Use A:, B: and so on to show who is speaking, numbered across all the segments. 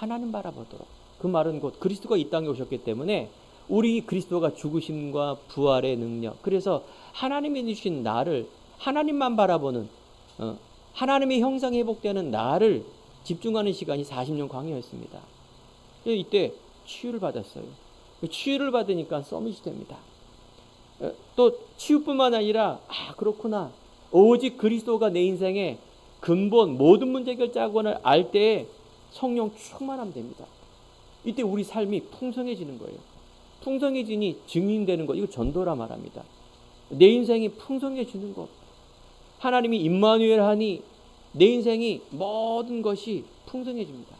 A: 하나님 바라보도록. 그 말은 곧 그리스도가 이 땅에 오셨기 때문에 우리 그리스도가 죽으심과 부활의 능력, 그래서 하나님이 주신 나를, 하나님만 바라보는 하나님의 형상이 회복되는 나를 집중하는 시간이 40년 광야였습니다. 이때 치유를 받았어요. 치유를 받으니까 서밋이 됩니다. 또 치유뿐만 아니라 그렇구나, 오직 그리스도가 내 인생의 근본 모든 문제 해결자권을 알 때에 성령 충만하면 됩니다. 이때 우리 삶이 풍성해지는 거예요. 풍성해지니 증인되는 것, 이거 전도라 말합니다. 내 인생이 풍성해지는 것, 하나님이 임마누엘 하니 내 인생이 모든 것이 풍성해집니다.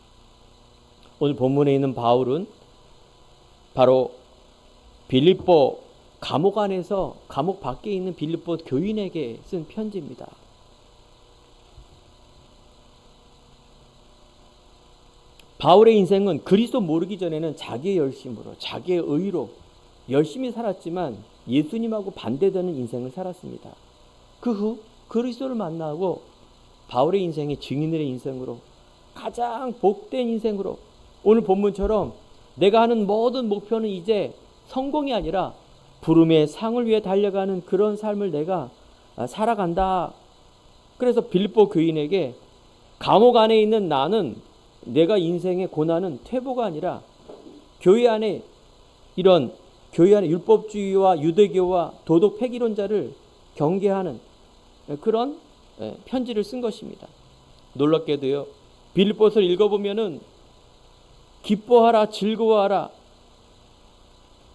A: 오늘 본문에 있는 바울은 바로 빌립보 감옥 안에서, 감옥 밖에 있는 빌립보 교인에게 쓴 편지입니다. 바울의 인생은 그리스도 모르기 전에는 자기의 열심으로, 자기의 의로 열심히 살았지만 예수님하고 반대되는 인생을 살았습니다. 그 후 그리스도를 만나고 바울의 인생이 증인들의 인생으로, 가장 복된 인생으로, 오늘 본문처럼 내가 하는 모든 목표는 이제 성공이 아니라 부름의 상을 위해 달려가는 그런 삶을 내가 살아간다. 그래서 빌립보 교인에게 감옥 안에 있는 나는, 내가 인생의 고난은 퇴보가 아니라 교회 안에 이런 교회 안에 율법주의와 유대교와 도덕 폐기론자를 경계하는 그런 편지를 쓴 것입니다. 놀랍게도요, 빌립보서를 읽어보면은 기뻐하라, 즐거워하라,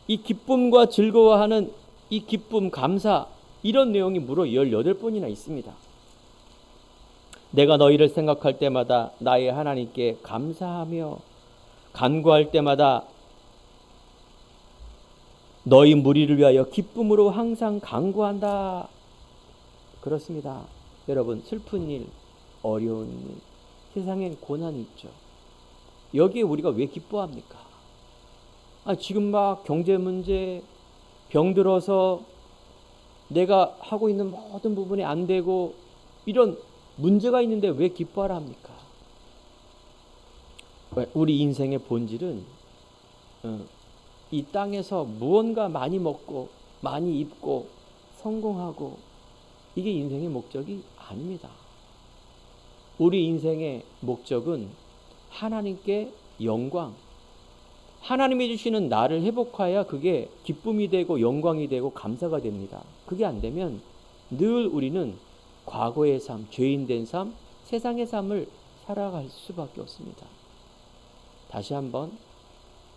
A: 이 기쁨과 즐거워하는 이 기쁨, 감사, 이런 내용이 무려 18번이나 있습니다. 내가 너희를 생각할 때마다 나의 하나님께 감사하며 간구할 때마다 너희 무리를 위하여 기쁨으로 항상 간구한다. 그렇습니다. 여러분, 슬픈 일, 어려운 일, 세상엔 고난이 있죠. 여기에 우리가 왜 기뻐합니까? 지금 막 경제 문제, 병들어서 내가 하고 있는 모든 부분이 안 되고 이런 문제가 있는데 왜 기뻐하라 합니까? 우리 인생의 본질은 이 땅에서 무언가 많이 먹고 많이 입고 성공하고, 이게 인생의 목적이 아닙니다. 우리 인생의 목적은 하나님께 영광, 하나님이 주시는 나를 회복하여 그게 기쁨이 되고 영광이 되고 감사가 됩니다. 그게 안 되면 늘 우리는 과거의 삶, 죄인된 삶, 세상의 삶을 살아갈 수밖에 없습니다. 다시 한번,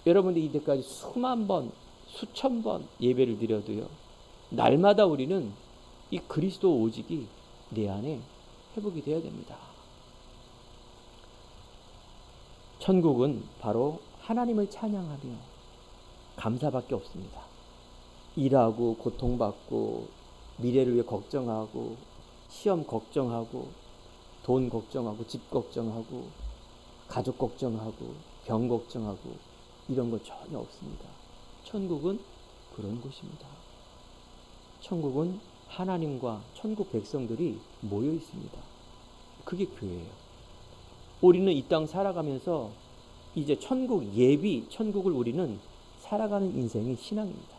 A: 여러분들이 이때까지 수만 번, 수천 번 예배를 드려도요, 날마다 우리는 이 그리스도 오직이 내 안에 회복이 되어야 됩니다. 천국은 바로 하나님을 찬양하며 감사밖에 없습니다. 일하고 고통받고 미래를 위해 걱정하고 시험 걱정하고 돈 걱정하고 집 걱정하고 가족 걱정하고 병 걱정하고 이런 거 전혀 없습니다. 천국은 그런 곳입니다. 천국은 하나님과 천국 백성들이 모여 있습니다. 그게 교회예요. 우리는 이 땅 살아가면서 이제 천국 예비, 천국을 우리는 살아가는 인생이 신앙입니다.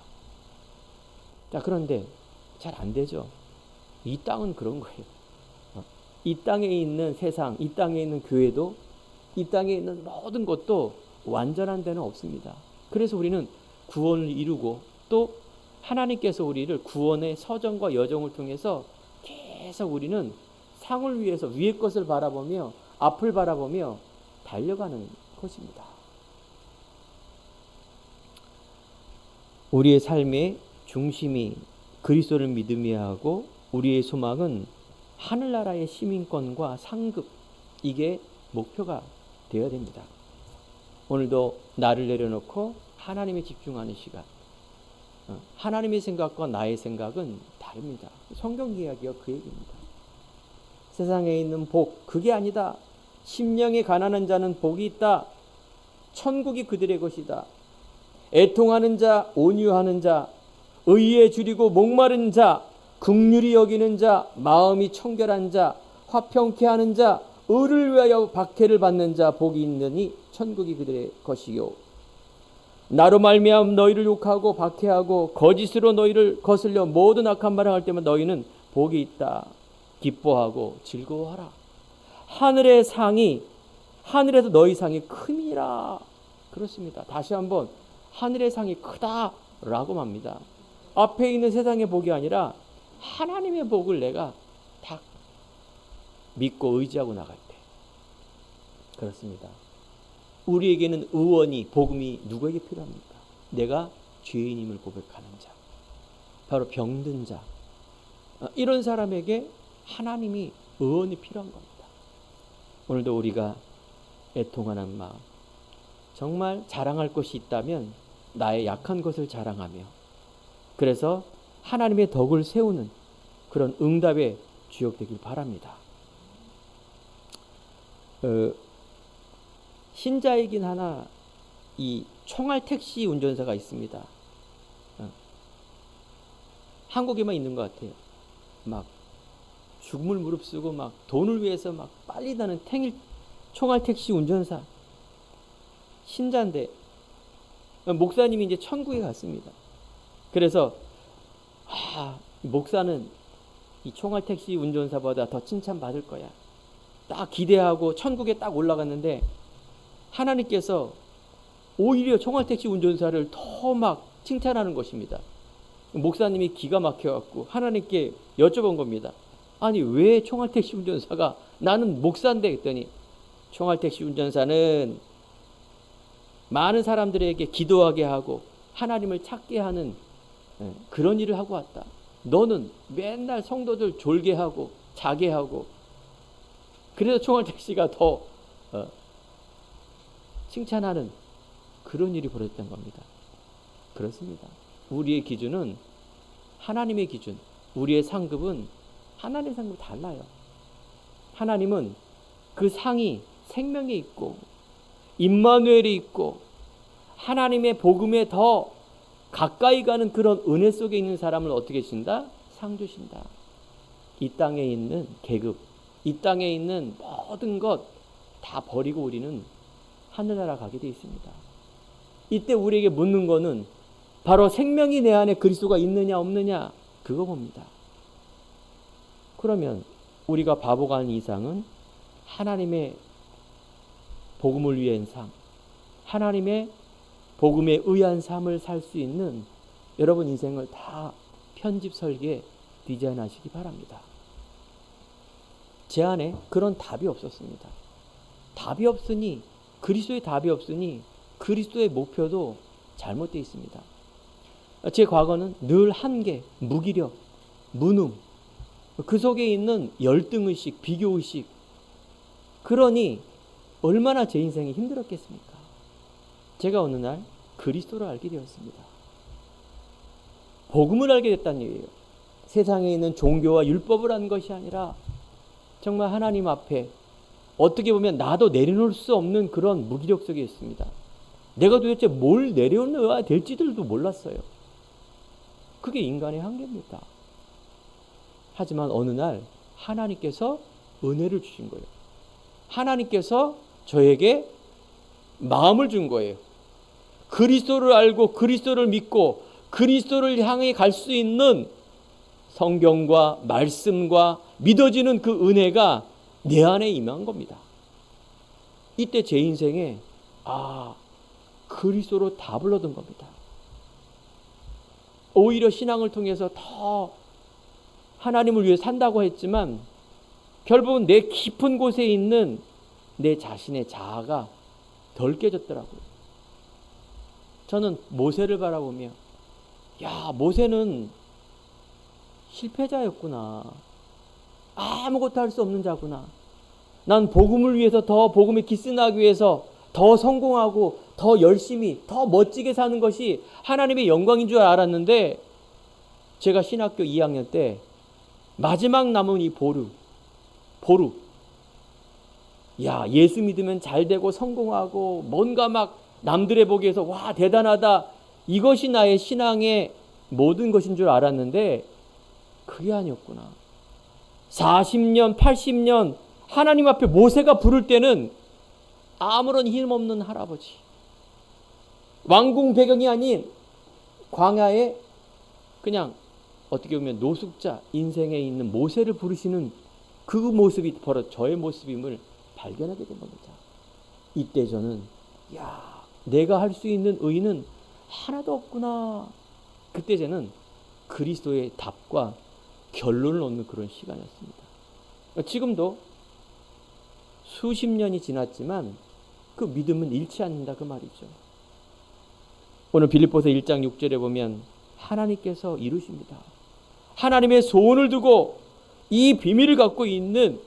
A: 자, 그런데 잘 안 되죠. 이 땅은 그런 거예요. 이 땅에 있는 세상, 이 땅에 있는 교회도, 이 땅에 있는 모든 것도 완전한 데는 없습니다. 그래서 우리는 구원을 이루고 또 하나님께서 우리를 구원의 서정과 여정을 통해서 계속 우리는 상을 위해서 위의 것을 바라보며 앞을 바라보며 달려가는 것입니다. 우리의 삶의 중심이 그리스도를 믿음이어야 하고, 우리의 소망은 하늘나라의 시민권과 상급, 이게 목표가 되어야 됩니다. 오늘도 나를 내려놓고 하나님에 집중하는 시간, 하나님의 생각과 나의 생각은 다릅니다. 성경 이야기가 그 얘기입니다. 세상에 있는 복, 그게 아니다. 심령이 가난한 자는 복이 있다. 천국이 그들의 것이다. 애통하는 자, 온유하는 자, 의에 줄이고 목마른 자, 긍휼히 여기는 자, 마음이 청결한 자, 화평케 하는 자, 의를 위하여 박해를 받는 자 복이 있느니 천국이 그들의 것이요. 나로 말미암아 너희를 욕하고 박해하고 거짓으로 너희를 거슬려 모든 악한 말을 할 때면 너희는 복이 있다. 기뻐하고 즐거워하라. 하늘의 상이, 하늘에서 너희 상이 큼이라. 그렇습니다. 다시 한번 하늘의 상이 크다라고 합니다. 앞에 있는 세상의 복이 아니라 하나님의 복을 내가 딱 믿고 의지하고 나갈 때. 그렇습니다. 우리에게는 의원이, 복음이 누구에게 필요합니까? 내가 죄인임을 고백하는 자, 바로 병든 자, 이런 사람에게 하나님이 의원이 필요한 겁니다. 오늘도 우리가 애통하는 마음, 정말 자랑할 것이 있다면 나의 약한 것을 자랑하며, 그래서 하나님의 덕을 세우는 그런 응답의 주역 되길 바랍니다. 신자이긴 하나 이 총알 택시 운전사가 있습니다. 한국에만 있는 것 같아요. 막 죽음을 무릅쓰고 막 돈을 위해서 막 빨리 가는 총알 택시 운전사, 신자인데 목사님이 이제 천국에 갔습니다. 그래서 목사는 이 총알 택시 운전사보다 더 칭찬받을 거야. 딱 기대하고 천국에 딱 올라갔는데 하나님께서 오히려 총알 택시 운전사를 더 막 칭찬하는 것입니다. 목사님이 기가 막혀갖고 하나님께 여쭤본 겁니다. 아니 왜 총알 택시 운전사가, 나는 목사인데, 했더니 총알 택시 운전사는 많은 사람들에게 기도하게 하고 하나님을 찾게 하는 그런 일을 하고 왔다. 너는 맨날 성도들 졸게 하고 자게 하고, 그래서 총알 택시가 더 칭찬하는 그런 일이 벌어졌던 겁니다. 그렇습니다. 우리의 기준은 하나님의 기준, 우리의 상급은 하나님의 상급이 달라요. 하나님은 그 상이 생명에 있고 임마누엘이 있고 하나님의 복음에 더 가까이 가는 그런 은혜 속에 있는 사람을 어떻게 주신다? 상 주신다. 이 땅에 있는 계급, 이 땅에 있는 모든 것 다 버리고 우리는 하늘나라 가게 되어 있습니다. 이때 우리에게 묻는 거는 바로 생명이 내 안에 그리스도가 있느냐 없느냐, 그거 봅니다. 그러면 우리가 바보가 아닌 이상은 하나님의 복음을 위한 삶, 하나님의 복음에 의한 삶을 살 수 있는 여러분 인생을 다 편집, 설계, 디자인하시기 바랍니다. 제 안에 그런 답이 없었습니다. 답이 없으니, 그리스도의 답이 없으니 그리스도의 목표도 잘못되어 있습니다. 제 과거는 늘 한계, 무기력, 무능, 그 속에 있는 열등의식, 비교의식, 그러니 얼마나 제 인생이 힘들었겠습니까? 제가 어느 날 그리스도를 알게 되었습니다. 복음을 알게 됐다는 얘기예요. 세상에 있는 종교와 율법을 한 것이 아니라 정말 하나님 앞에 어떻게 보면 나도 내려놓을 수 없는 그런 무기력 속에 있습니다. 내가 도대체 뭘 내려놓아야 될지들도 몰랐어요. 그게 인간의 한계입니다. 하지만 어느 날 하나님께서 은혜를 주신 거예요. 하나님께서 저에게 마음을 준 거예요. 그리스도를 알고 그리스도를 믿고 그리스도를 향해 갈 수 있는 성경과 말씀과 믿어지는 그 은혜가 내 안에 임한 겁니다. 이때 제 인생에 그리스도로 답을 얻은 겁니다. 오히려 신앙을 통해서 더 하나님을 위해 산다고 했지만 결국은 내 깊은 곳에 있는 내 자신의 자아가 덜 깨졌더라고요. 저는 모세를 바라보며 모세는 실패자였구나. 아무것도 할 수 없는 자구나. 난 복음을 위해서 더 복음에 기스나기 위해서 더 성공하고 더 열심히 더 멋지게 사는 것이 하나님의 영광인 줄 알았는데, 제가 신학교 2학년 때 마지막 남은 이 보루, 예수 믿으면 잘 되고 성공하고 뭔가 막 남들의 보기에서 와 대단하다, 이것이 나의 신앙의 모든 것인 줄 알았는데 그게 아니었구나. 40년 80년 하나님 앞에 모세가 부를 때는 아무런 힘없는 할아버지, 왕궁 배경이 아닌 광야에 그냥 어떻게 보면 노숙자 인생에 있는 모세를 부르시는 그 모습이 바로 저의 모습임을 발견하게 된 겁니다. 이때 저는 내가 할 수 있는 의는 하나도 없구나. 그때 저는 그리스도의 답과 결론을 얻는 그런 시간이었습니다. 지금도 수십 년이 지났지만 그 믿음은 잃지 않는다 그 말이죠. 오늘 빌립보서 1장 6절에 보면 하나님께서 이루십니다. 하나님의 소원을 두고 이 비밀을 갖고 있는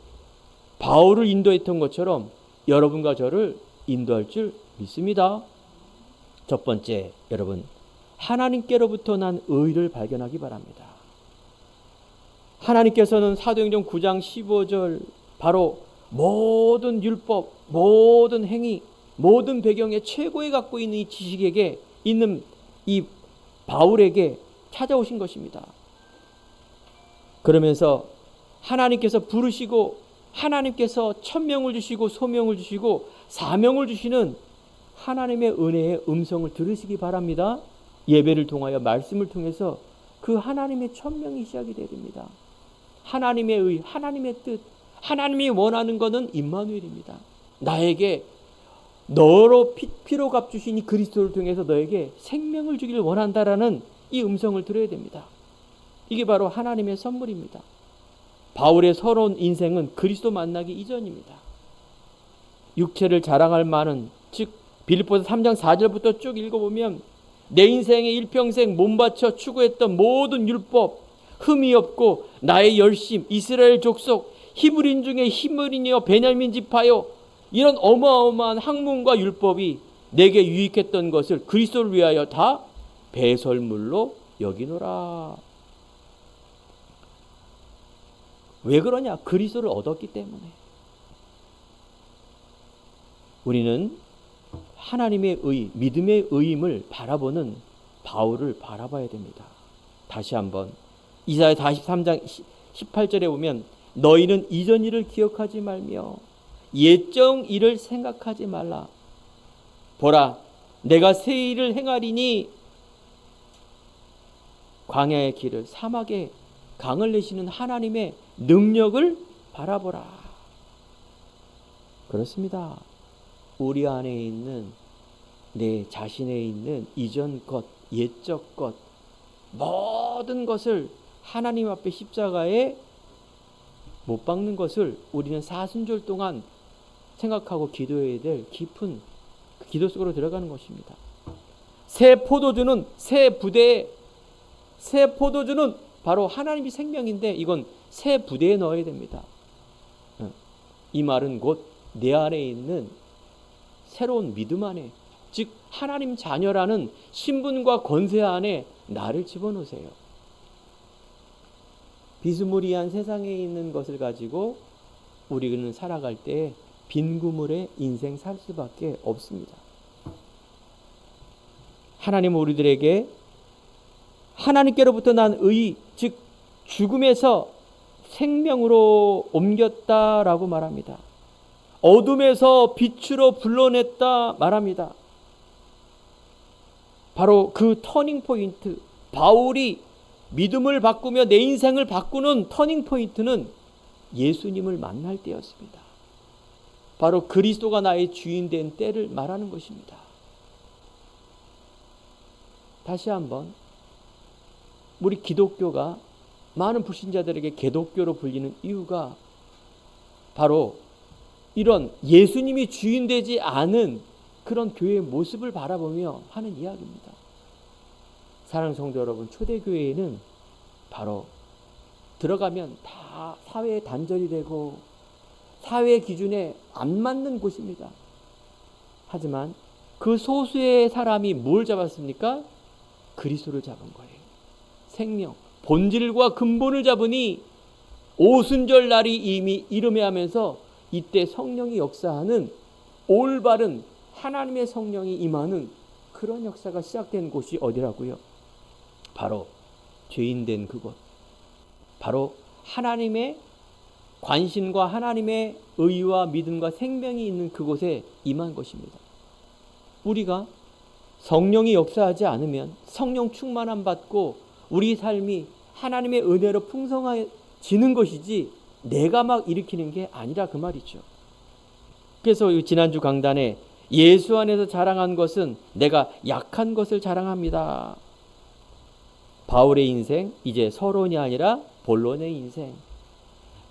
A: 바울을 인도했던 것처럼 여러분과 저를 인도할 줄 믿습니다. 첫 번째, 여러분, 하나님께로부터 난 의를 발견하기 바랍니다. 하나님께서는 사도행전 9장 15절 바로 모든 율법, 모든 행위, 모든 배경에 최고에 갖고 있는 이 지식에게 있는 이 바울에게 찾아오신 것입니다. 그러면서 하나님께서 부르시고 하나님께서 천명을 주시고 소명을 주시고 사명을 주시는 하나님의 은혜의 음성을 들으시기 바랍니다. 예배를 통하여 말씀을 통해서 그 하나님의 천명이 시작이 됩니다. 하나님의 의, 하나님의 뜻, 하나님이 원하는 것은 임마누엘입니다. 나에게 너로 피로 값주신 이 그리스도를 통해서 너에게 생명을 주기를 원한다라는 이 음성을 들어야 됩니다. 이게 바로 하나님의 선물입니다. 바울의 서러운 인생은 그리스도 만나기 이전입니다. 육체를 자랑할 만은, 즉 빌립보서 3장 4절부터 쭉 읽어보면 내 인생에 일평생 몸바쳐 추구했던 모든 율법, 흠이 없고 나의 열심, 이스라엘 족속, 히브리인 중에 히브리인이여 베냐민 지파여, 이런 어마어마한 학문과 율법이 내게 유익했던 것을 그리스도를 위하여 다 배설물로 여기노라. 왜 그러냐? 그리스도를 얻었기 때문에. 우리는 하나님의 의, 믿음의 의임을 바라보는 바울을 바라봐야 됩니다. 다시 한번 이사야 43장 18절에 보면 너희는 이전 일을 기억하지 말며 옛적 일을 생각하지 말라. 보라, 내가 새 일을 행하리니 광야의 길을, 사막에 강을 내시는 하나님의 능력을 바라보라. 그렇습니다. 우리 안에 있는, 내 자신에 있는 이전 것, 옛적 것, 모든 것을 하나님 앞에 십자가에 못 박는 것을 우리는 사순절 동안 생각하고 기도해야 될 깊은 그 기도 속으로 들어가는 것입니다. 새 포도주는 새 포도주는 바로 하나님이 생명인데 이건 새 부대에 넣어야 됩니다. 이 말은 곧 내 안에 있는 새로운 믿음 안에, 즉 하나님 자녀라는 신분과 권세 안에 나를 집어넣으세요. 비스무리한 세상에 있는 것을 가지고 우리는 살아갈 때 빈 구물의 인생 살 수밖에 없습니다. 하나님은 우리들에게 하나님께로부터 난 의, 즉 죽음에서 생명으로 옮겼다라고 말합니다. 어둠에서 빛으로 불러냈다 말합니다. 바로 그 터닝 포인트, 바울이 믿음을 바꾸며 내 인생을 바꾸는 터닝 포인트는 예수님을 만날 때였습니다. 바로 그리스도가 나의 주인 된 때를 말하는 것입니다. 다시 한번 우리 기독교가 많은 불신자들에게 개독교로 불리는 이유가 바로 이런 예수님이 주인 되지 않은 그런 교회의 모습을 바라보며 하는 이야기입니다. 사랑하는 성도 여러분, 초대교회에는 바로 들어가면 다 사회에 단절이 되고 사회 기준에 안 맞는 곳입니다. 하지만 그 소수의 사람이 뭘 잡았습니까? 그리스도를 잡은 거예요. 생명, 본질과 근본을 잡으니 오순절 날이 이미 이름해하면서 이때 성령이 역사하는 올바른 하나님의 성령이 임하는 그런 역사가 시작된 곳이 어디라고요? 바로 죄인된 그곳, 바로 하나님의 관심과 하나님의 의와 믿음과 생명이 있는 그곳에 임한 것입니다. 우리가 성령이 역사하지 않으면 성령 충만함 받고 우리 삶이 하나님의 은혜로 풍성해지는 것이지 내가 막 일으키는 게 아니라 그 말이죠. 그래서 지난주 강단에 예수 안에서 자랑한 것은 내가 약한 것을 자랑합니다. 바울의 인생 이제 서론이 아니라 본론의 인생,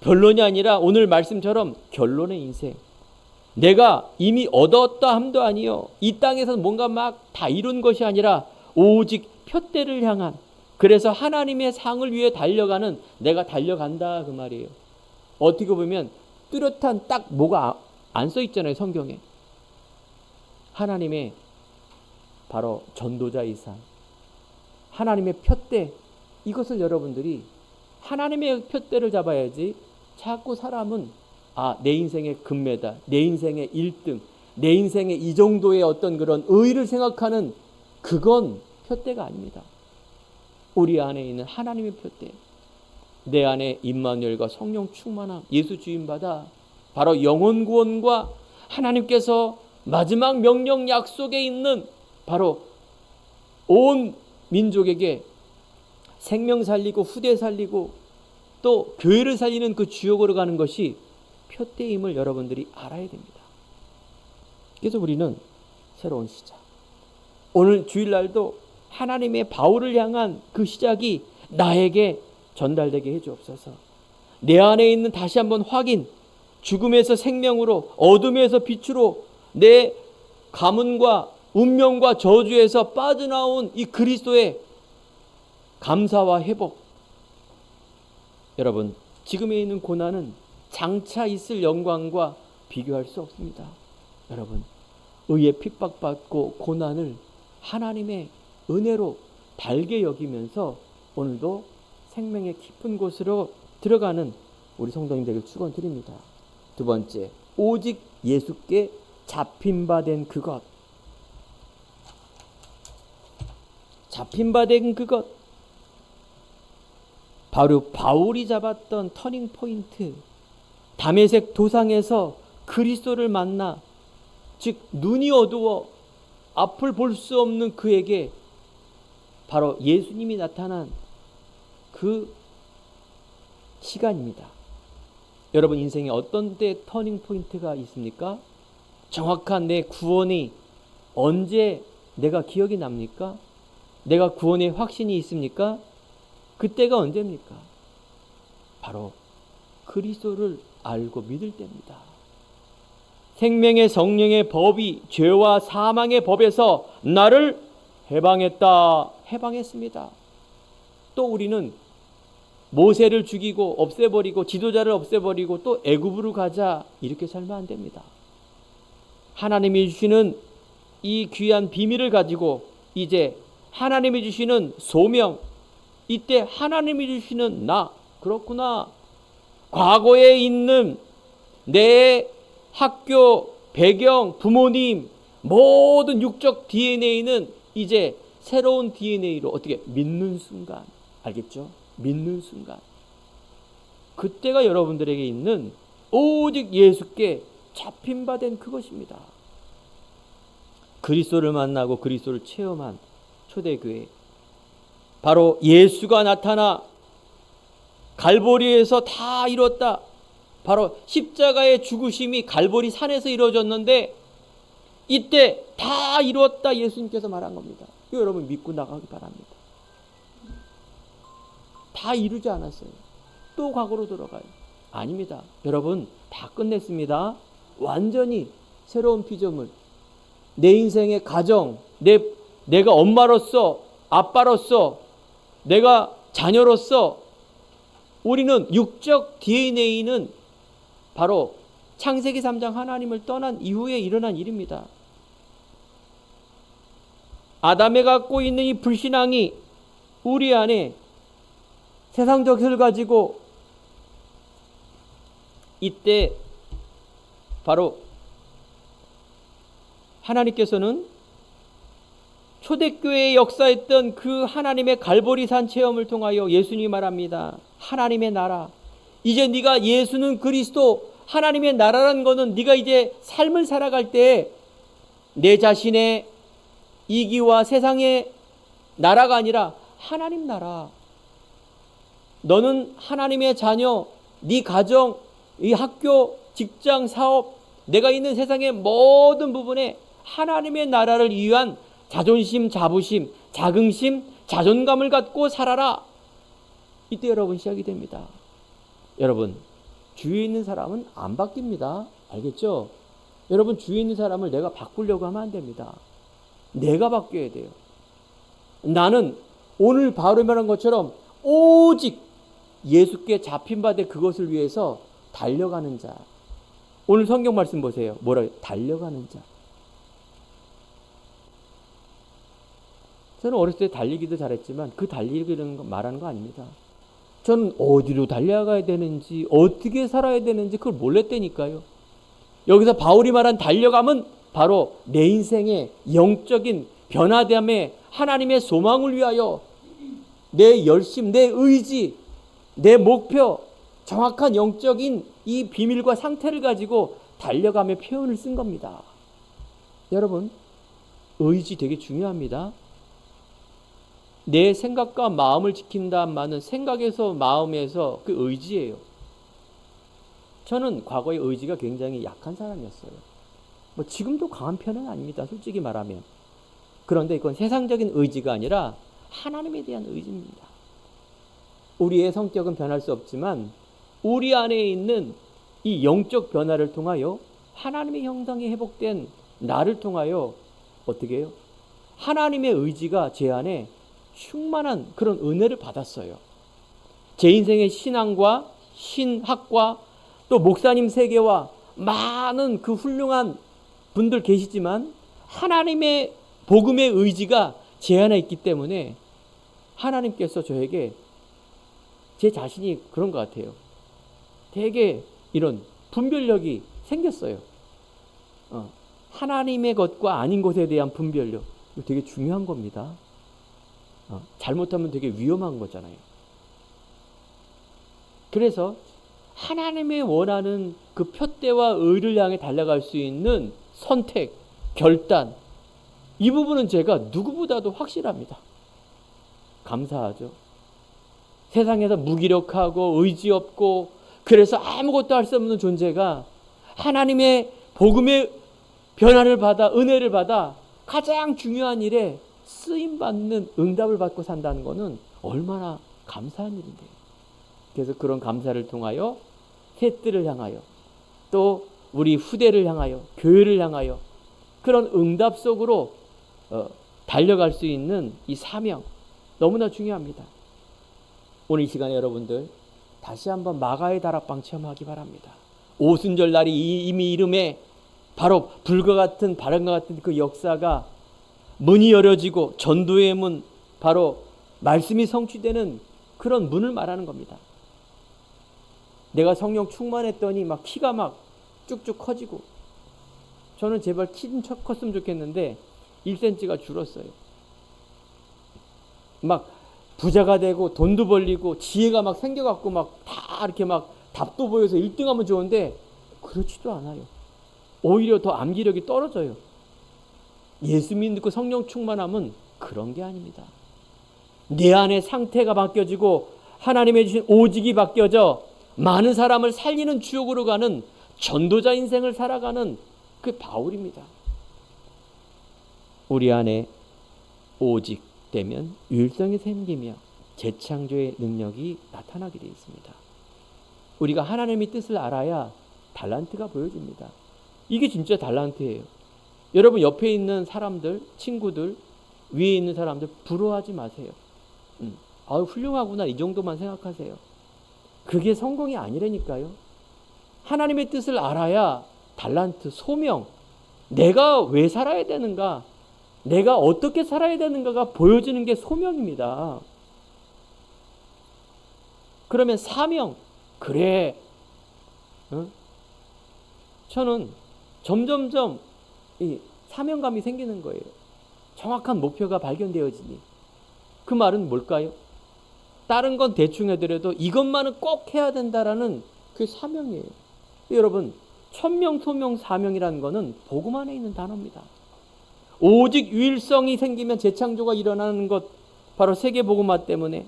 A: 변론이 아니라 오늘 말씀처럼 결론의 인생. 내가 이미 얻었다 함도 아니요, 이 땅에서 뭔가 막 다 이룬 것이 아니라 오직 표대를 향한, 그래서 하나님의 상을 위해 달려가는 내가 달려간다 그 말이에요. 어떻게 보면 뚜렷한 딱 뭐가 안 써 있잖아요, 성경에. 하나님의 바로 전도자의 상, 하나님의 표대, 이것을 여러분들이 하나님의 표대를 잡아야지 자꾸 사람은 내 인생의 금메달, 내 인생의 1등, 내 인생의 이 정도의 어떤 그런 의의를 생각하는, 그건 표대가 아닙니다. 우리 안에 있는 하나님의 표대, 내 안에 임마누엘과 성령 충만함, 예수 주임받아 바로 영혼 구원과 하나님께서 마지막 명령 약속에 있는 바로 온 민족에게 생명 살리고 후대 살리고 또 교회를 살리는 그 주역으로 가는 것이 표대임을 여러분들이 알아야 됩니다. 그래서 우리는 새로운 시작, 오늘 주일날도 하나님의 바울을 향한 그 시작이 나에게 전달되게 해주옵소서. 내 안에 있는 다시 한번 확인, 죽음에서 생명으로, 어둠에서 빛으로, 내 가문과 운명과 저주에서 빠져나온 이 그리스도의 감사와 회복. 여러분, 지금에 있는 고난은 장차 있을 영광과 비교할 수 없습니다. 여러분, 의에 핍박받고 고난을 하나님의 은혜로 달게 여기면서 오늘도 생명의 깊은 곳으로 들어가는 우리 성도님 되길 축원드립니다. 두 번째, 오직 예수께 잡힌 바 된 그것. 잡힌 바 된 그것, 바로 바울이 잡았던 터닝 포인트, 다메섹 도상에서 그리스도를 만나, 즉 눈이 어두워 앞을 볼 수 없는 그에게 바로 예수님이 나타난 그 시간입니다. 여러분 인생에 어떤 때 터닝 포인트가 있습니까? 정확한 내 구원이 언제 내가 기억이 납니까? 내가 구원의 확신이 있습니까? 그때가 언제입니까? 바로 그리스도를 알고 믿을 때입니다. 생명의 성령의 법이 죄와 사망의 법에서 나를 해방했습니다. 또 우리는 모세를 죽이고 없애버리고 지도자를 없애버리고 또 애굽으로 가자, 이렇게 살면 안 됩니다. 하나님이 주시는 이 귀한 비밀을 가지고 이제 하나님이 주시는 소명, 이때 하나님이 주시는 나, 그렇구나, 과거에 있는 내 학교, 배경, 부모님, 모든 육적 DNA는 이제 새로운 DNA로 어떻게 믿는 순간, 알겠죠? 믿는 순간, 그때가 여러분들에게 있는 오직 예수께 잡힌 바 된 그것입니다. 그리스도를 만나고 그리스도를 체험한 초대교회, 바로 예수가 나타나 갈보리에서 다 이뤘다, 바로 십자가의 죽으심이 갈보리 산에서 이루어졌는데 이때 다 이루었다 예수님께서 말한 겁니다. 이거 여러분 믿고 나가기 바랍니다. 다 이루지 않았어요. 또 과거로 돌아가요. 아닙니다. 여러분 다 끝냈습니다. 완전히 새로운 피조물, 내 인생의 가정, 내가 엄마로서, 아빠로서, 내가 자녀로서, 우리는 육적 DNA는 바로 창세기 3장 하나님을 떠난 이후에 일어난 일입니다. 아담이 갖고 있는 이 불신앙이 우리 안에 세상적 것을 가지고 이때 바로 하나님께서는 초대교회에 역사했던 그 하나님의 갈보리산 체험을 통하여 예수님이 말합니다. 하나님의 나라, 이제 네가 예수는 그리스도 하나님의 나라라는 거는 네가 이제 삶을 살아갈 때 내 자신의 이기와 세상의 나라가 아니라 하나님 나라. 너는 하나님의 자녀, 네 가정, 이 학교, 직장, 사업, 내가 있는 세상의 모든 부분에 하나님의 나라를 위한 자존심, 자부심, 자긍심, 자존감을 갖고 살아라. 이때 여러분 시작이 됩니다. 여러분, 주위에 있는 사람은 안 바뀝니다. 알겠죠? 여러분, 주위에 있는 사람을 내가 바꾸려고 하면 안 됩니다. 내가 바뀌어야 돼요. 나는 오늘 바로 말한 것처럼 오직 예수께 잡힌 바 돼 그것을 위해서 달려가는 자. 오늘 성경 말씀 보세요. 뭐라요? 달려가는 자. 저는 어렸을 때 달리기도 잘했지만 그 달리기는 말하는 거 아닙니다. 저는 어디로 달려가야 되는지 어떻게 살아야 되는지 그걸 몰랐다니까요. 여기서 바울이 말한 달려감은 바로 내 인생의 영적인 변화됨에 하나님의 소망을 위하여 내 열심, 내 의지, 내 목표, 정확한 영적인 이 비밀과 상태를 가지고 달려가며 표현을 쓴 겁니다. 여러분, 의지 되게 중요합니다. 내 생각과 마음을 지킨다는 생각에서 마음에서 그 의지예요. 저는 과거에 의지가 굉장히 약한 사람이었어요. 뭐 지금도 강한 편은 아닙니다. 솔직히 말하면. 그런데 이건 세상적인 의지가 아니라 하나님에 대한 의지입니다. 우리의 성격은 변할 수 없지만 우리 안에 있는 이 영적 변화를 통하여 하나님의 형상이 회복된 나를 통하여 어떻게 해요? 하나님의 의지가 제 안에 충만한 그런 은혜를 받았어요. 제 인생의 신앙과 신학과 또 목사님 세계와 많은 그 훌륭한 분들 계시지만 하나님의 복음의 의지가 제 안에 있기 때문에 하나님께서 저에게 제 자신이 그런 것 같아요. 되게 이런 분별력이 생겼어요. 하나님의 것과 아닌 것에 대한 분별력. 이거 되게 중요한 겁니다. 잘못하면 되게 위험한 거잖아요. 그래서 하나님의 원하는 그 표대와 의를 향해 달려갈 수 있는 선택, 결단, 이 부분은 제가 누구보다도 확실합니다. 감사하죠. 세상에서 무기력하고 의지 없고 그래서 아무것도 할 수 없는 존재가 하나님의 복음의 변화를 받아 은혜를 받아 가장 중요한 일에 쓰임받는 응답을 받고 산다는 것은 얼마나 감사한 일인데요. 그래서 그런 감사를 통하여 셋들을 향하여 또 우리 후대를 향하여 교회를 향하여 그런 응답 속으로 달려갈 수 있는 이 사명 너무나 중요합니다. 오늘 이 시간에 여러분들 다시 한번 마가의 다락방 체험하기 바랍니다. 오순절 날이 이미 이름에 바로 불과 같은 바람과 같은 그 역사가 문이 열어지고 전도의 문, 바로 말씀이 성취되는 그런 문을 말하는 겁니다. 내가 성령 충만했더니 막 키가 막 쭉쭉 커지고, 저는 제발 키 좀 컸으면 좋겠는데 1cm가 줄었어요. 막 부자가 되고 돈도 벌리고 지혜가 막 생겨갖고 막 다 이렇게 막 답도 보여서 1등하면 좋은데 그렇지도 않아요. 오히려 더 암기력이 떨어져요. 예수 믿고 성령 충만하면 그런 게 아닙니다. 내 안의 상태가 바뀌어지고 하나님의 주신 오직이 바뀌어져 많은 사람을 살리는 주역으로 가는 전도자 인생을 살아가는 그 바울입니다. 우리 안에 오직 되면 유일성이 생기며 재창조의 능력이 나타나게 되어 있습니다. 우리가 하나님의 뜻을 알아야 달란트가 보여집니다. 이게 진짜 달란트예요. 여러분 옆에 있는 사람들, 친구들, 위에 있는 사람들 부러워하지 마세요. 아유 훌륭하구나 이 정도만 생각하세요. 그게 성공이 아니라니까요. 하나님의 뜻을 알아야 달란트, 소명, 내가 왜 살아야 되는가, 내가 어떻게 살아야 되는가가 보여지는 게 소명입니다. 그러면 사명, 그래. 저는 점점점 이 사명감이 생기는 거예요. 정확한 목표가 발견되어지니. 그 말은 뭘까요? 다른 건 대충 해더라도 이것만은 꼭 해야 된다라는 그 사명이에요. 여러분, 천명, 소명, 사명이라는 거는 복음 안에 있는 단어입니다. 오직 유일성이 생기면 재창조가 일어나는 것, 바로 세계복음화 때문에.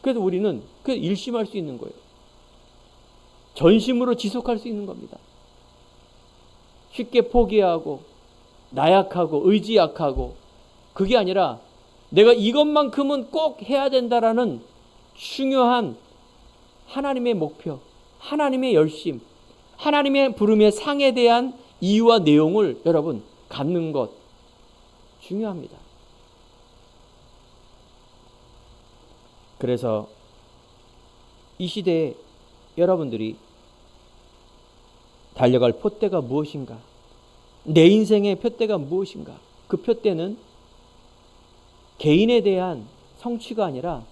A: 그래서 우리는 그 일심할 수 있는 거예요. 전심으로 지속할 수 있는 겁니다. 쉽게 포기하고 나약하고 의지 약하고, 그게 아니라 내가 이것만큼은 꼭 해야 된다라는 중요한 하나님의 목표, 하나님의 열심, 하나님의 부름의 상에 대한 이유와 내용을 여러분 갖는 것 중요합니다. 그래서 이 시대에 여러분들이 달려갈 표대가 무엇인가? 내 인생의 표대가 무엇인가? 그 표대는 개인에 대한 성취가 아니라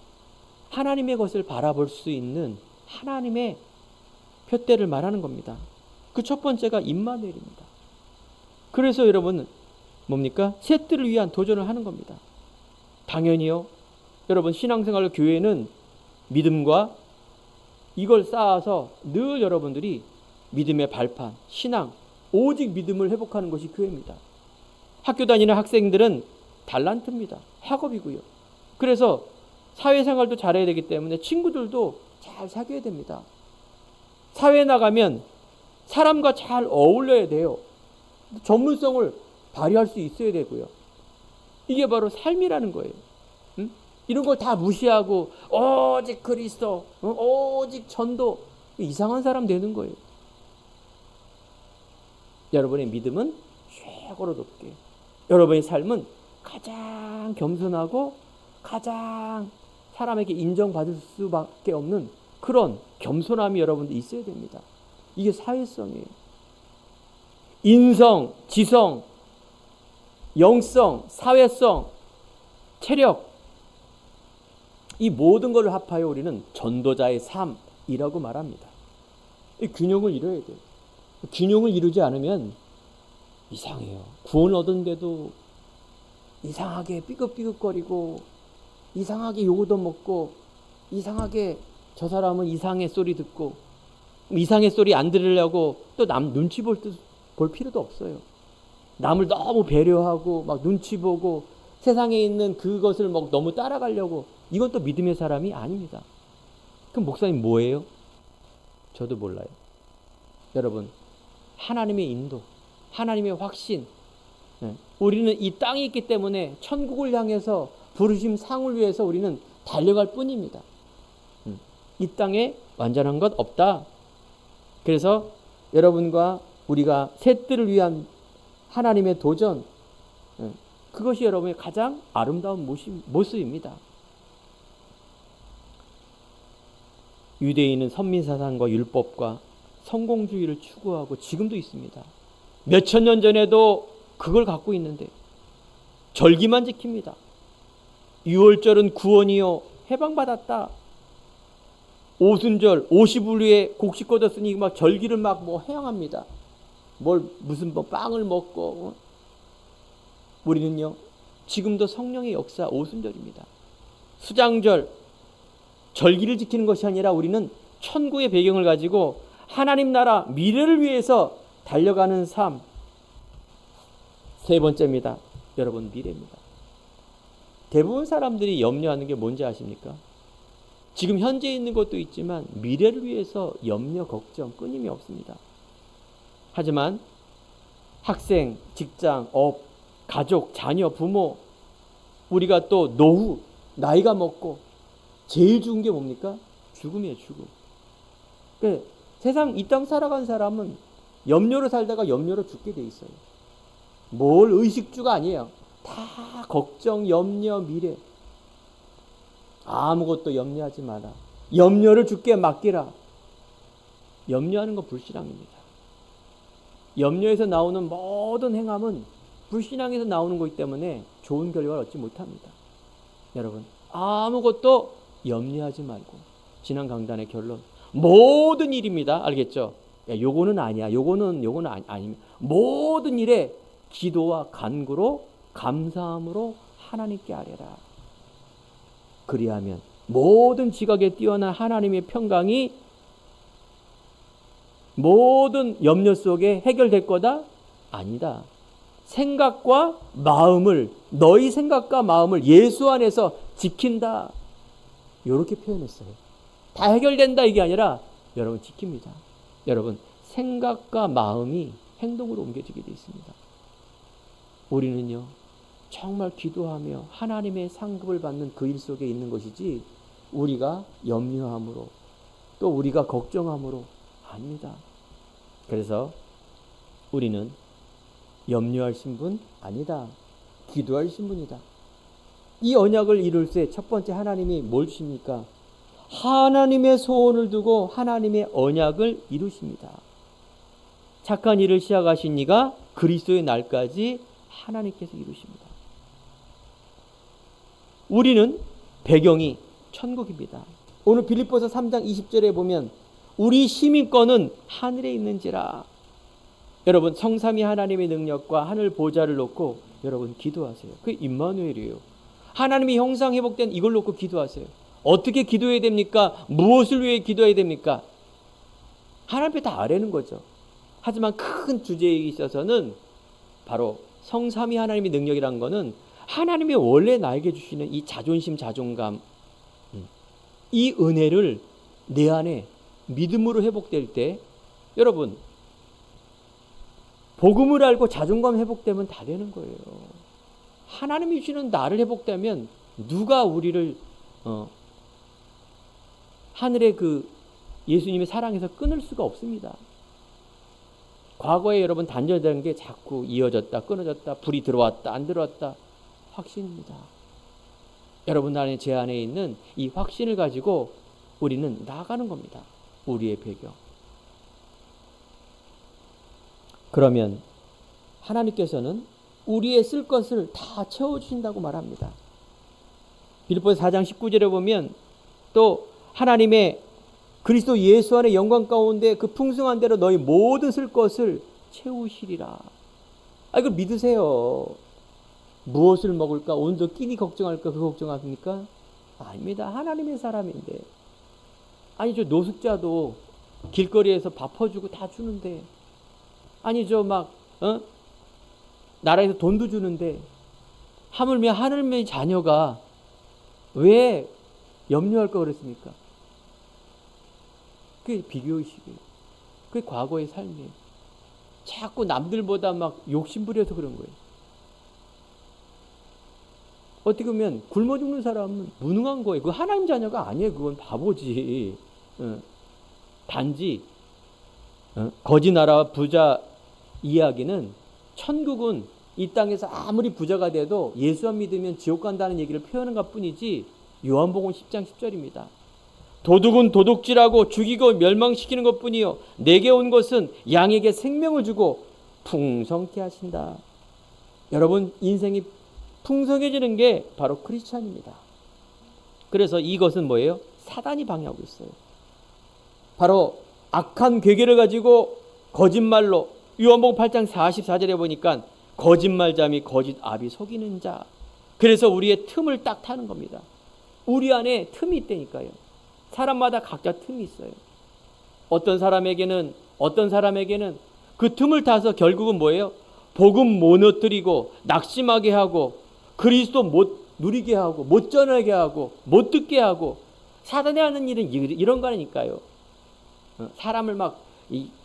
A: 하나님의 것을 바라볼 수 있는 하나님의 표대를 말하는 겁니다. 그 첫 번째가 임마누엘입니다. 그래서 여러분 뭡니까? 새 뜰을 위한 도전을 하는 겁니다. 당연히요. 여러분 신앙생활 교회는 믿음과 이걸 쌓아서 늘 여러분들이 믿음의 발판, 신앙, 오직 믿음을 회복하는 것이 교회입니다. 학교 다니는 학생들은 달란트입니다. 학업이고요. 그래서 사회생활도 잘해야 되기 때문에 친구들도 잘 사귀어야 됩니다. 사회에 나가면 사람과 잘 어울려야 돼요. 전문성을 발휘할 수 있어야 되고요. 이게 바로 삶이라는 거예요. 응? 이런 걸 다 무시하고 오직 그리스도, 오직 전도, 이상한 사람 되는 거예요. 여러분의 믿음은 최고로 높게, 여러분의 삶은 가장 겸손하고 가장 사람에게 인정받을 수밖에 없는 그런 겸손함이 여러분들 있어야 됩니다. 이게 사회성이에요. 인성, 지성, 영성, 사회성, 체력, 이 모든 것을 합하여 우리는 전도자의 삶이라고 말합니다. 이 균형을 이뤄야 돼요. 균형을 이루지 않으면 이상해요. 구원 얻은데도 이상하게 삐걱삐걱거리고, 이상하게 요구도 먹고, 이상하게 저 사람은 이상의 소리 듣고, 이상의 소리 안 들으려고 또 남 눈치 볼 필요도 없어요. 남을 너무 배려하고 막 눈치 보고 세상에 있는 그것을 막 너무 따라가려고, 이건 또 믿음의 사람이 아닙니다. 그럼 목사님 뭐예요? 저도 몰라요. 여러분, 하나님의 인도, 하나님의 확신, 우리는 이 땅에 있기 때문에 천국을 향해서 부르심 상을 위해서 우리는 달려갈 뿐입니다. 이 땅에 완전한 것 없다. 그래서 여러분과 우리가 새 뜰을 위한 하나님의 도전, 그것이 여러분의 가장 아름다운 모습입니다. 유대인은 선민사상과 율법과 성공주의를 추구하고 지금도 있습니다. 몇천 년 전에도 그걸 갖고 있는데 절기만 지킵니다. 유월절은 구원이요 해방받았다. 오순절 50일에 곡식 걷었으니 막 절기를 막 뭐 행합니다. 무슨 빵을 먹고. 우리는요 지금도 성령의 역사 오순절입니다. 수장절, 절기를 지키는 것이 아니라 우리는 천국의 배경을 가지고 하나님 나라 미래를 위해서 달려가는 삶. 세 번째입니다. 여러분, 미래입니다. 대부분 사람들이 염려하는 게 뭔지 아십니까? 지금 현재 있는 것도 있지만 미래를 위해서 염려, 걱정 끊임이 없습니다. 하지만 학생, 직장, 업, 가족, 자녀, 부모, 우리가 또 노후, 나이가 먹고 제일 좋은 게 뭡니까? 죽음이에요, 죽음. 그러니까 세상 이 땅 살아간 사람은 염려로 살다가 염려로 죽게 돼 있어요. 뭘 의식주가 아니에요. 다 걱정, 염려, 미래. 아무것도 염려하지 마라. 염려를 주께 맡기라. 염려하는 건 불신앙입니다. 염려에서 나오는 모든 행함은 불신앙에서 나오는 거기 때문에 좋은 결과를 얻지 못합니다. 여러분, 아무것도 염려하지 말고, 지난 강단의 결론, 모든 일입니다. 알겠죠? 야, 요거는 아니야. 요거는 아닙니다. 모든 일에 기도와 간구로 감사함으로 하나님께 아뢰라. 그리하면 모든 지각에 뛰어난 하나님의 평강이 모든 염려 속에 해결될 거다? 아니다. 생각과 마음을, 너희 생각과 마음을 예수 안에서 지킨다. 이렇게 표현했어요. 다 해결된다 이게 아니라 여러분 지킵니다. 여러분 생각과 마음이 행동으로 옮겨지게 되어 있습니다. 우리는요 정말 기도하며 하나님의 상급을 받는 그 일 속에 있는 것이지 우리가 염려함으로 또 우리가 걱정함으로 아닙니다. 그래서 우리는 염려할 신분 아니다. 기도할 신분이다. 이 언약을 이룰 때 첫 번째 하나님이 뭘 주십니까? 하나님의 소원을 두고 하나님의 언약을 이루십니다. 착한 일을 시작하신 이가 그리스도의 날까지 하나님께서 이루십니다. 우리는 배경이 천국입니다. 오늘 빌립보서 3장 20절에 보면 우리 시민권은 하늘에 있는지라. 여러분 성삼위 하나님의 능력과 하늘 보좌를 놓고 여러분 기도하세요. 그게 임마누엘이에요. 하나님의 형상 회복된 이걸 놓고 기도하세요. 어떻게 기도해야 됩니까? 무엇을 위해 기도해야 됩니까? 하나님 앞에 다 아뢰는 거죠. 하지만 큰 주제에 있어서는 바로 성삼위 하나님의 능력이라는 것은 하나님이 원래 나에게 주시는 이 자존심, 자존감, 이 은혜를 내 안에 믿음으로 회복될 때 여러분 복음을 알고 자존감 회복되면 다 되는 거예요. 하나님이 주시는 나를 회복되면 누가 우리를 하늘의 그 예수님의 사랑에서 끊을 수가 없습니다. 과거에 여러분 단절된 게 자꾸 이어졌다 끊어졌다 불이 들어왔다 안 들어왔다 확신입니다. 여러분 안에 제 안에 있는 이 확신을 가지고 우리는 나아가는 겁니다. 우리의 배경. 그러면 하나님께서는 우리의 쓸 것을 다 채워주신다고 말합니다. 빌립보서 4장 19절에 보면 또 하나님의 그리스도 예수 안의 영광 가운데 그 풍성한 대로 너희 모든 쓸 것을 채우시리라. 이걸 믿으세요. 무엇을 먹을까? 오늘도 끼니 걱정할까? 그 걱정합니까? 아닙니다. 하나님의 사람인데. 아니 저 노숙자도 길거리에서 밥 퍼주고 다 주는데 아니 저 막 나라에서 돈도 주는데 하물며 하나님의 자녀가 왜 염려할 거 그랬습니까? 그게 비교의식이에요. 그게 과거의 삶이에요. 자꾸 남들보다 막 욕심부려서 그런 거예요. 어떻게 보면 굶어 죽는 사람은 무능한 거예요. 그거 하나님 자녀가 아니에요. 그건 바보지. 단지 거지 나라와 부자 이야기는 천국은 이 땅에서 아무리 부자가 돼도 예수 안 믿으면 지옥 간다는 얘기를 표현한 것뿐이지 요한복음 10장 10절입니다. 도둑은 도둑질하고 죽이고 멸망시키는 것뿐이요 내게 온 것은 양에게 생명을 주고 풍성케 하신다. 여러분 인생이 풍성해지는 게 바로 크리스찬입니다. 그래서 이것은 뭐예요? 사단이 방해하고 있어요. 바로 악한 괴계를 가지고 거짓말로 요한복음 8장 44절에 보니까 거짓말잠이 거짓 압이 속이는 자. 그래서 우리의 틈을 딱 타는 겁니다. 우리 안에 틈이 있다니까요. 사람마다 각자 틈이 있어요. 어떤 사람에게는 그 틈을 타서 결국은 뭐예요? 복음 못 누뜨리고 낙심하게 하고 그리스도 못 누리게 하고 못 전하게 하고 못 듣게 하고 사단이 하는 일은 이런 거니까요. 사람을 막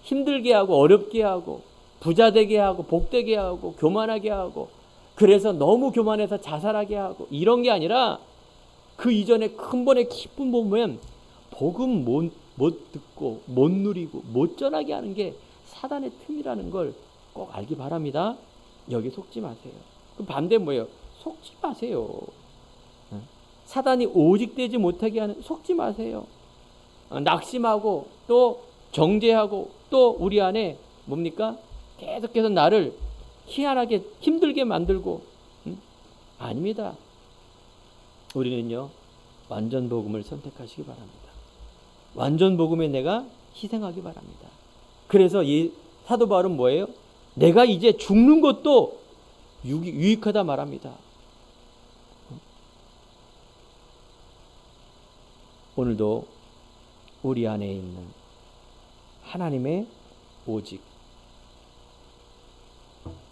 A: 힘들게 하고 어렵게 하고 부자 되게 하고 복되게 하고 교만하게 하고 그래서 너무 교만해서 자살하게 하고 이런 게 아니라 그 이전에 큰 번의 기쁨 보면 복음 못 듣고 못 누리고 못 전하게 하는 게 사단의 틈이라는 걸 꼭 알기 바랍니다. 여기 속지 마세요. 그럼 반대 뭐예요? 속지 마세요. 사단이 오직되지 못하게 하는 속지 마세요. 낙심하고 또 정죄하고 또 우리 안에 뭡니까? 계속해서 나를 희한하게 힘들게 만들고 아닙니다. 우리는요 완전 복음을 선택하시기 바랍니다. 완전 복음에 내가 희생하기 바랍니다. 그래서 이 사도 바울은 뭐예요? 내가 이제 죽는 것도 유익하다 말합니다. 오늘도 우리 안에 있는 하나님의 오직,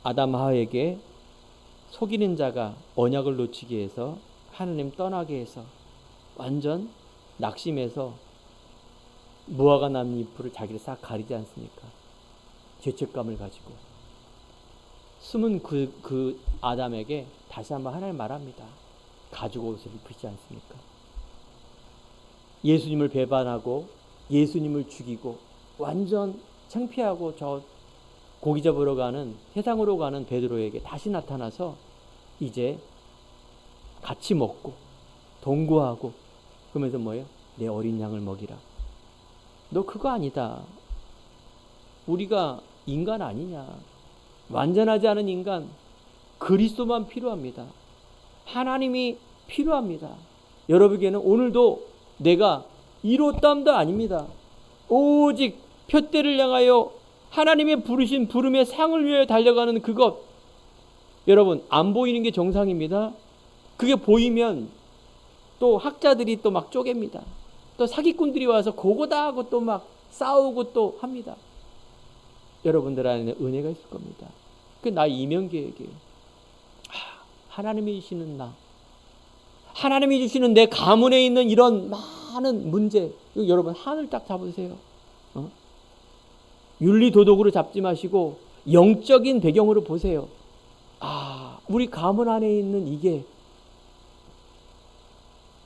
A: 아담 하와에게 속이는 자가 언약을 놓치게 해서 하나님 떠나게 해서 완전 낙심해서 무화과 나뭇잎을 자기를 싹 가리지 않습니까? 죄책감을 가지고 숨은 그 아담에게 다시 한번 하나님 말합니다. 가죽 옷을 입히지 않습니까? 예수님을 배반하고 예수님을 죽이고 완전 창피하고 저 고기 잡으러 가는 세상으로 가는 베드로에게 다시 나타나서 이제 같이 먹고 동거하고 그러면서 뭐예요? 내 어린 양을 먹이라. 너 그거 아니다. 우리가 인간 아니냐. 완전하지 않은 인간, 그리스도만 필요합니다. 하나님이 필요합니다. 여러분에게는 오늘도 내가 이로땀도 아닙니다. 오직 표대를 향하여 하나님의 부르신 부름의 상을 위해 달려가는 그것. 여러분, 안 보이는 게 정상입니다. 그게 보이면 또 학자들이 또 막 쪼갭니다. 또 사기꾼들이 와서 그거다 하고 또 막 싸우고 또 합니다. 여러분들 안에 은혜가 있을 겁니다. 그 나의 이면계획이에요. 하나님이 주시는 나, 하나님이 주시는 내 가문에 있는 이런 많은 문제, 여러분 하늘 딱 잡으세요. 윤리 도덕으로 잡지 마시고 영적인 배경으로 보세요. 우리 가문 안에 있는 이게,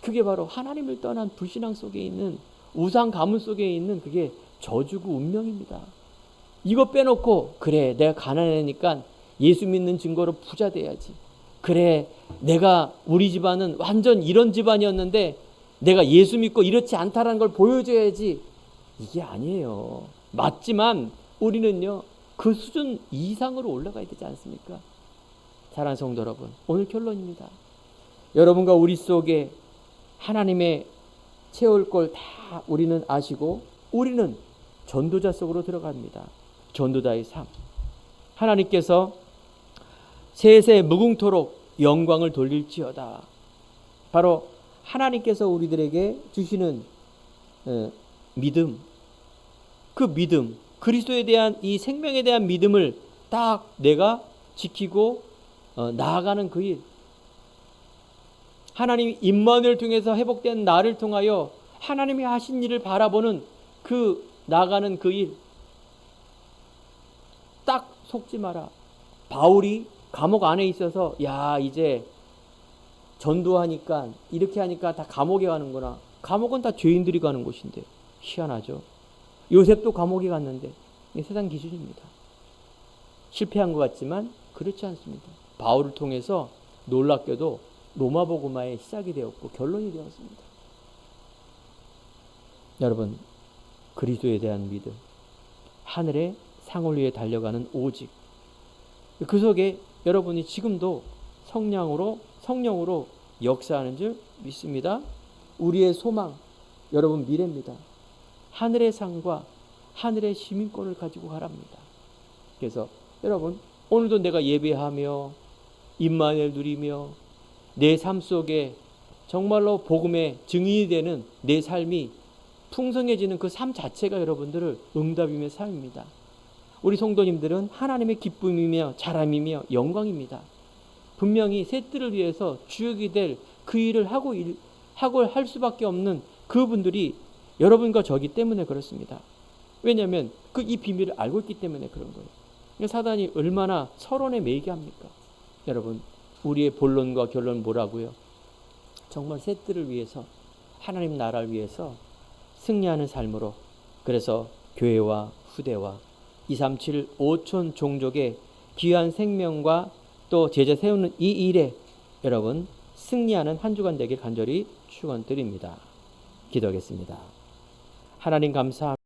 A: 그게 바로 하나님을 떠난 불신앙 속에 있는 우상 가문 속에 있는 그게 저주고 운명입니다. 이거 빼놓고 그래 내가 가난하니까 예수 믿는 증거로 부자 돼야지. 그래 내가 우리 집안은 완전 이런 집안이었는데 내가 예수 믿고 이렇지 않다라는 걸 보여줘야지. 이게 아니에요. 맞지만 우리는요 그 수준 이상으로 올라가야 되지 않습니까? 사랑하는 성도 여러분, 오늘 결론입니다. 여러분과 우리 속에 하나님의 채울 걸 다 우리는 아시고 우리는 전도자 속으로 들어갑니다. 전도자의 삶. 하나님께서 세세 무궁토록 영광을 돌릴지어다. 바로 하나님께서 우리들에게 주시는 믿음, 그 믿음, 그리스도에 대한 이 생명에 대한 믿음을 딱 내가 지키고 나아가는 그 일. 하나님 임마누엘 통해서 회복된 나를 통하여 하나님이 하신 일을 바라보는 그 나아가는 그 일. 딱 속지 마라. 바울이 감옥 안에 있어서 야 이제 전도하니까 이렇게 하니까 다 감옥에 가는구나. 감옥은 다 죄인들이 가는 곳인데 희한하죠. 요셉도 감옥에 갔는데 이게 세상 기준입니다. 실패한 것 같지만 그렇지 않습니다. 바울을 통해서 놀랍게도 로마 복음화의 시작이 되었고 결론이 되었습니다. 여러분, 그리스도에 대한 믿음, 하늘의 상을 위해 달려가는 오직, 그 속에 여러분이 지금도 성령으로 역사하는 줄 믿습니다. 우리의 소망, 여러분 미래입니다. 하늘의 상과 하늘의 시민권을 가지고 가랍니다. 그래서 여러분 오늘도 내가 예배하며 임마누엘 누리며 내 삶 속에 정말로 복음의 증인이 되는 내 삶이 풍성해지는 그 삶 자체가 여러분들을 응답임의 삶입니다. 우리 성도님들은 하나님의 기쁨이며 자랑이며 영광입니다. 분명히 새 뜰을 위해서 주역이 될 그 일을 하고 할 수밖에 없는 그분들이 여러분과 저기 때문에 그렇습니다. 왜냐하면 이 비밀을 알고 있기 때문에 그런 거예요. 사단이 얼마나 서론에 매이게 합니까? 여러분, 우리의 본론과 결론 뭐라고요? 정말 새 뜰을 위해서, 하나님 나라를 위해서 승리하는 삶으로, 그래서 교회와 후대와 237 5천 종족의 귀한 생명과 또 제자 세우는 이 일에 여러분 승리하는 한 주간 되길 간절히 축원드립니다. 기도하겠습니다. 하나님 감사합니다.